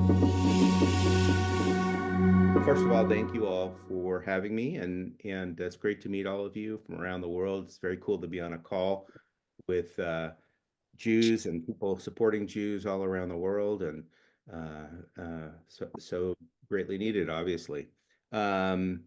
Well, first of all, thank you all for having me, and it's great to meet all of you from around the world. It's very cool to be on a call with Jews and people supporting Jews all around the world, and so greatly needed, obviously. Um,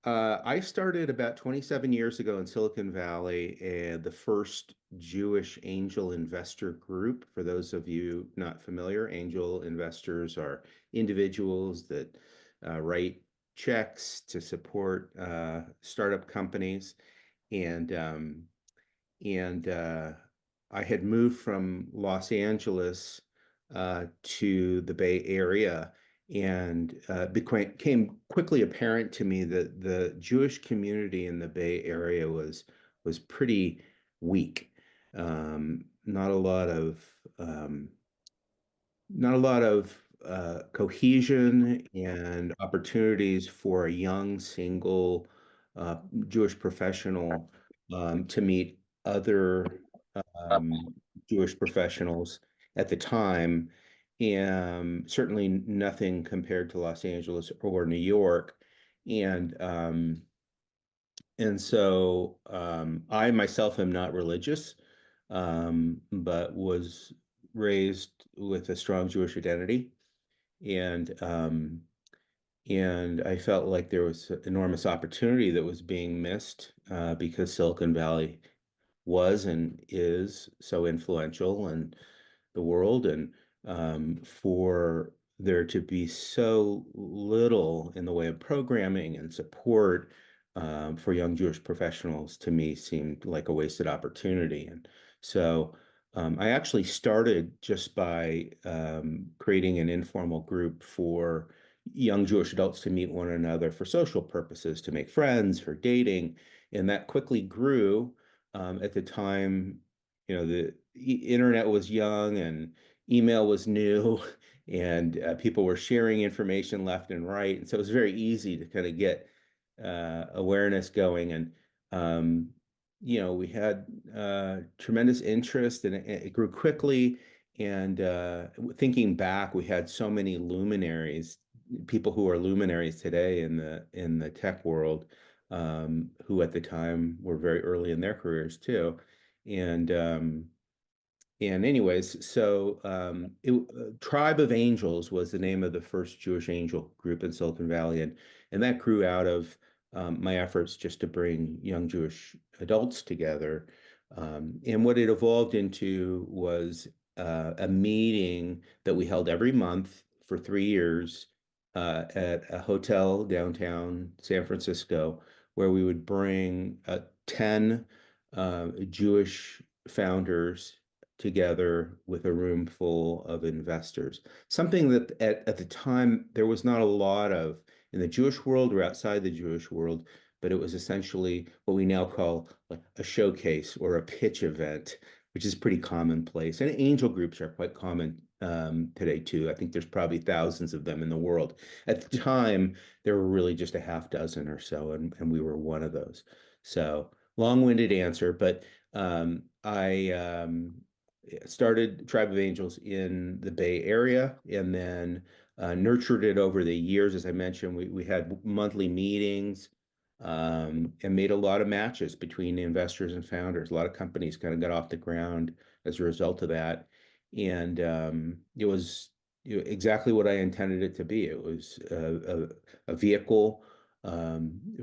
I started about 27 years ago in Silicon Valley, and the first Jewish angel investor group. For those of you not familiar, angel investors are individuals that write checks to support startup companies. And and I had moved from Los Angeles to the Bay Area, and became quickly apparent to me that the Jewish community in the Bay Area was pretty weak. Not a lot of not a lot of cohesion and opportunities for a young single uh, Jewish professional to meet other um, Jewish professionals at the time, and certainly nothing compared to Los Angeles or New York. And I myself am not religious, but was raised with a strong Jewish identity, and and I felt like there was enormous opportunity that was being missed because Silicon Valley was and is so influential in the world, and for there to be so little in the way of programming and support for young Jewish professionals to me seemed like a wasted opportunity. And so I actually started just by creating an informal group for young Jewish adults to meet one another for social purposes, to make friends, for dating. And that quickly grew. At the time, the internet was young and email was new, and people were sharing information left and right. And so it was very easy to kind of get awareness going. And, we had tremendous interest, and it grew quickly. And thinking back, we had so many luminaries, people who are luminaries today in the tech world, who at the time were very early in their careers too. And anyways, so Tribe of Angels was the name of the first Jewish angel group in Silicon Valley, and that grew out of my efforts just to bring young Jewish adults together. And what it evolved into was a meeting that we held every month for 3 years at a hotel downtown San Francisco, where we would bring 10 Jewish founders together with a room full of investors. Something that at the time there was not a lot of in the Jewish world or outside the Jewish world, but it was essentially what we now call like a showcase or a pitch event, which is pretty commonplace. And angel groups are quite common today too. I think there's probably thousands of them in the world. At the time, there were really just a half dozen or so, and we were one of those. So long-winded answer, but I started Tribe of Angels in the Bay Area, and then nurtured it over the years. As I mentioned, we had monthly meetings, and made a lot of matches between the investors and founders. A lot of companies kind of got off the ground as a result of that. And it was exactly what I intended it to be. It was a vehicle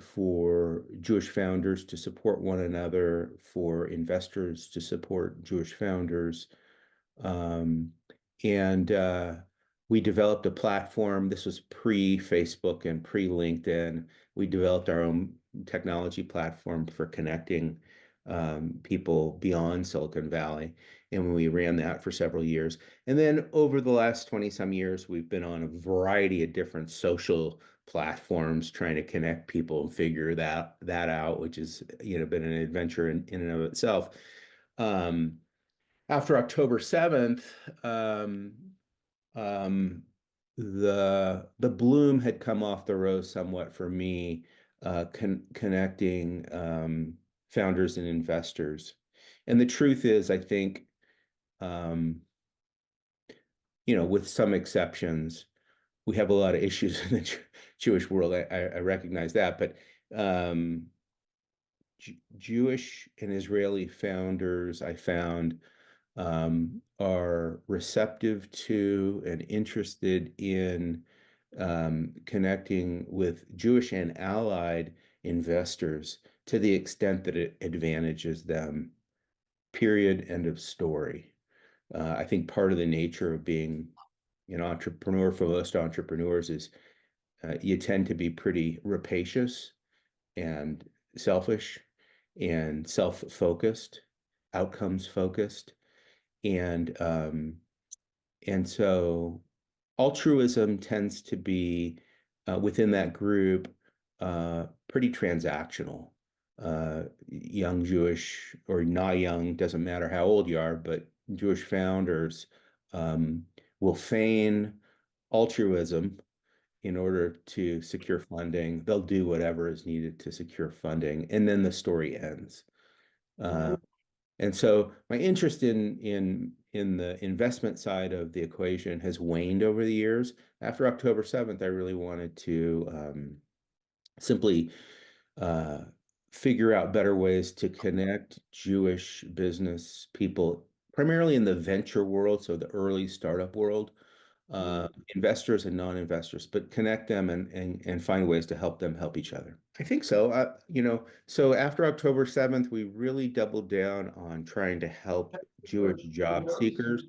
for Jewish founders to support one another, for investors to support Jewish founders. Um, and We developed a platform. This was pre-Facebook and pre-LinkedIn. We developed our own technology platform for connecting people beyond Silicon Valley. And we ran that for several years. And then over the last 20 some years, we've been on a variety of different social platforms trying to connect people and figure that out, which has, been an adventure in and of itself. Um, After October 7th, um, the bloom had come off the rose somewhat for me, connecting founders and investors. And the truth is, I think um, with some exceptions, we have a lot of issues in the Jewish world. I recognize that, but um, Jewish and Israeli founders, I found, are receptive to and interested in connecting with Jewish and allied investors to the extent that it advantages them. Period. End of story. I think part of the nature of being an entrepreneur for most entrepreneurs is you tend to be pretty rapacious and selfish and self-focused, outcomes focused, and so altruism tends to be within that group pretty transactional. Young Jewish or not young, doesn't matter how old you are, but Jewish founders um, will feign altruism in order to secure funding. They'll do whatever is needed to secure funding, and then the story ends. Uh, Mhm. and so my interest in the investment side of the equation has waned over the years. After October 7th, I really wanted to simply uh, figure out better ways to connect Jewish business people, primarily in the venture world, so the early startup world, uh, Mhm. investors and non-investors, but connect them and find ways to help them help each other. I think so. So after October 7th, we really doubled down on trying to help Jewish job seekers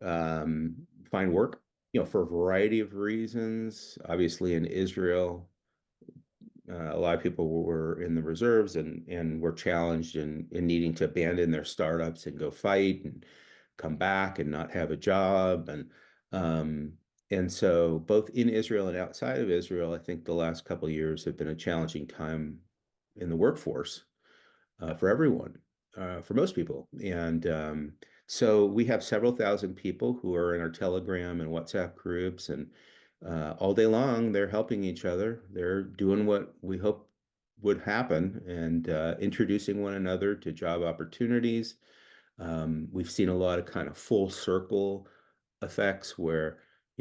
find work, for a variety of reasons. Obviously, in Israel, a lot of people were in the reserves and were challenged in needing to abandon their startups and go fight and come back and not have a job. Um, and so both in Israel and outside of Israel, I think the last couple of years have been a challenging time in the workforce for everyone, for most people. And so we have several thousand people who are in our Telegram and WhatsApp groups, and all day long they're helping each other. They're doing what we hope would happen and introducing one another to job opportunities. We've seen a lot of kind of full circle effects where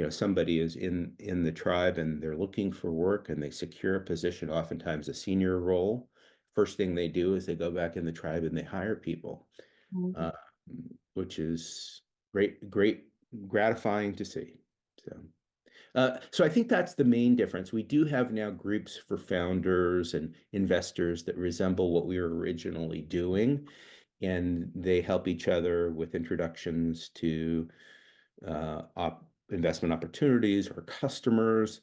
somebody is in the tribe and they're looking for work and they secure a position, oftentimes a senior role. First thing they do is they go back in the tribe and they hire people, uh, Mhm. which is great, gratifying to see. So I think that's the main difference. We do have now groups for founders and investors that resemble what we were originally doing, and they help each other with introductions to investment opportunities or customers.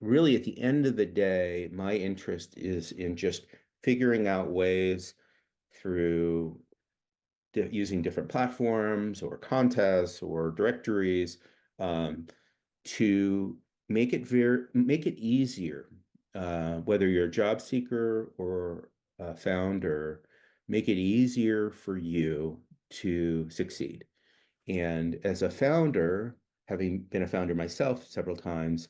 Really, at the end of the day, my interest is in just figuring out ways through using different platforms or contests or directories um, to make it easier, whether you're a job seeker or a founder, make it easier for you to succeed. And as a founder, having been a founder myself several times,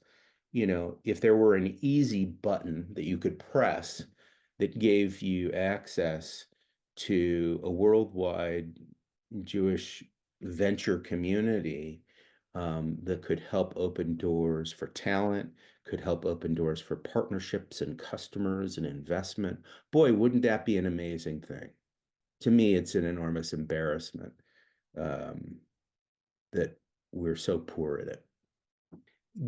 if there were an easy button that you could press that gave you access to a worldwide Jewish venture community that could help open doors for talent, could help open doors for partnerships and customers and investment, boy, wouldn't that be an amazing thing? To me, it's an enormous embarrassment. Um, that we're so poor at it.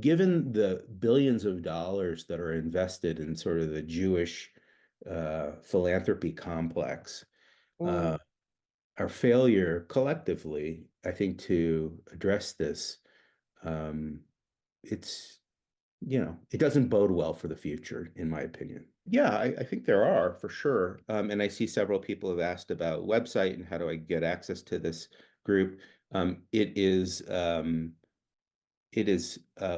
Given the billions of dollars that are invested in sort of the Jewish philanthropy complex, Mm. uh, our failure collectively, I think, to address this, um, it's, it doesn't bode well for the future, in my opinion. Yeah, I think there are for sure. And I see several people have asked about website and how do I get access to this group.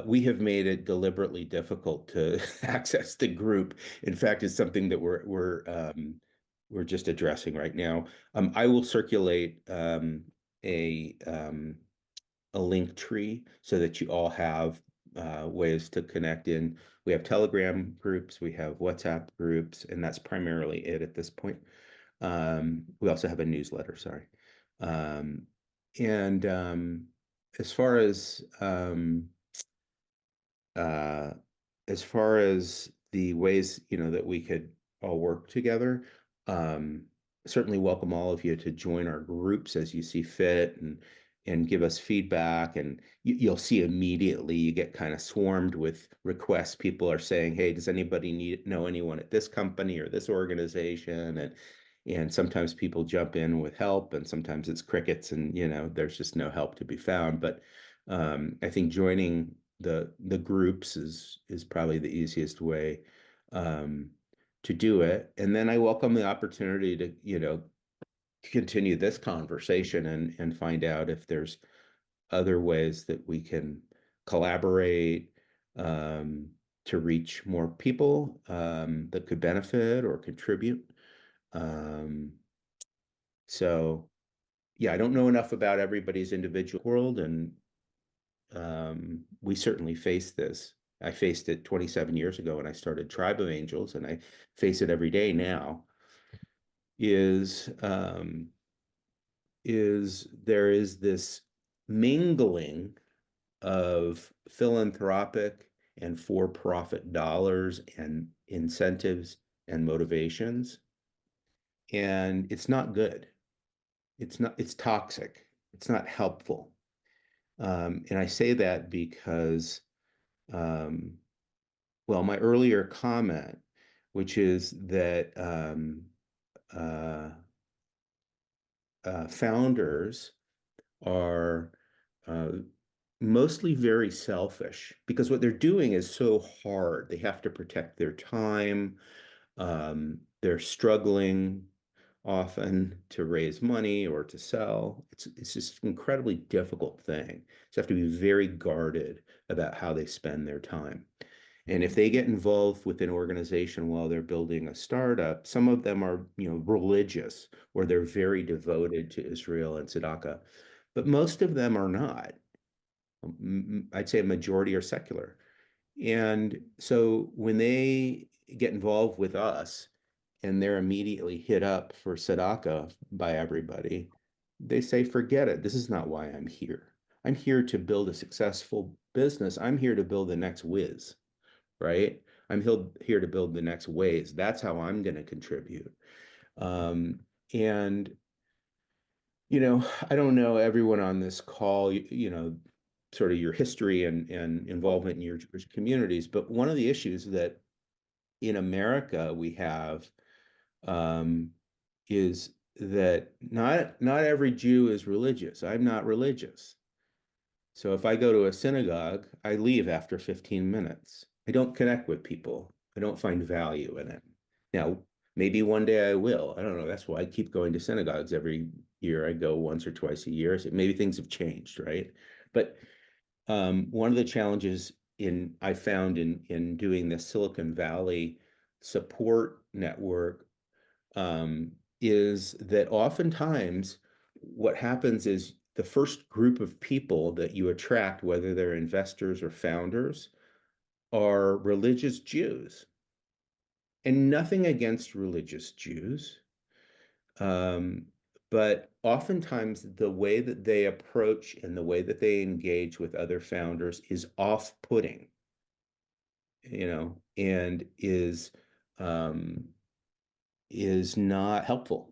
We have made it deliberately difficult to access the group. In fact, it's something that we're just addressing right now. I will circulate a um, a link tree so that you all have ways to connect in. We have Telegram groups, we have WhatsApp groups, and that's primarily it at this point. We also have a newsletter, sorry. Um, and as far as uh, as far as the ways, that we could all work together, um, certainly welcome all of you to join our groups as you see fit, and give us feedback. And you'll see immediately you get kind of swarmed with requests. People are saying, "Hey, does anybody know anyone at this company or this organization?" And sometimes people jump in with help, and sometimes it's crickets, and there's just no help to be found. But I think joining the groups is probably the easiest way um, to do it. And then I welcome the opportunity to continue this conversation, and find out if there's other ways that we can collaborate to reach more people that could benefit or contribute. Um, so yeah, I don't know enough about everybody's individual world, and we certainly face this. I faced it 27 years ago when I started Tribe of Angels, and I face it every day now. Is there is this mingling of philanthropic and for-profit dollars and incentives and motivations, and it's not good. It's toxic. It's not helpful. And I say that because, um, well, my earlier comment, which is that uh, founders are uh, mostly very selfish because what they're doing is so hard. They have to protect their time. They're struggling often to raise money or to sell. It's just an incredibly difficult thing. So they have to be very guarded about how they spend their time. And if they get involved with an organization while they're building a startup, some of them are, religious, or they're very devoted to Israel and tzedakah, but most of them are not. I'd say a majority are secular. And so when they get involved with us and they're immediately hit up for tzedakah by everybody, they say, forget it. This is not why I'm here. I'm here to build a successful business. I'm here to build the next whiz, right? I'm here to build the next ways. That's how I'm going to contribute. And I don't know everyone on this call, sort of your history and involvement in your Jewish communities, but one of the issues that in America we have um, is that not every Jew is religious. I'm not religious. So if I go to a synagogue, I leave after 15 minutes. I don't connect with people. I don't find value in it. Now, maybe one day I will. I don't know. That's why I keep going to synagogues every year. I go once or twice a year. So maybe things have changed, right? But one of the challenges I found in doing the Silicon Valley support network is that oftentimes what happens is the first group of people that you attract, whether they're investors or founders, are religious Jews. And nothing against religious Jews. Um, but oftentimes the way that they approach and the way that they engage with other founders is off-putting, and um, is not helpful.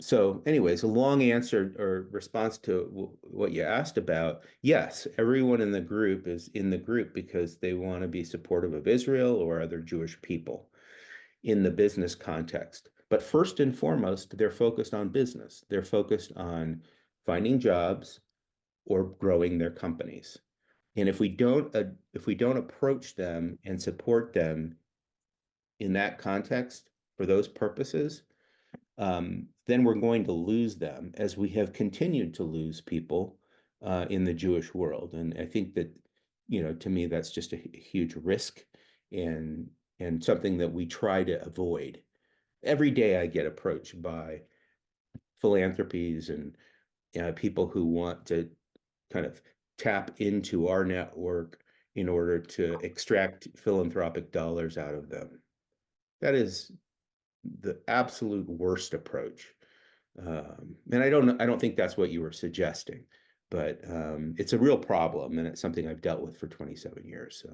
So anyways, a long answer or response to what you asked about. Yes, everyone in the group is in the group because they want to be supportive of Israel or other Jewish people in the business context. But first and foremost, they're focused on business. They're focused on finding jobs or growing their companies. And if we don't approach them and support them in that context for those purposes, then we're going to lose them as we have continued to lose people in the Jewish world. And I think that, to me, that's just a huge risk, and something that we try to avoid. Every day I get approached by philanthropies and people who want to kind of tap into our network in order to extract philanthropic dollars out of them. That is the absolute worst approach. And I don't think that's what you were suggesting. but it's a real problem, and it's something I've dealt with for 27 years. So.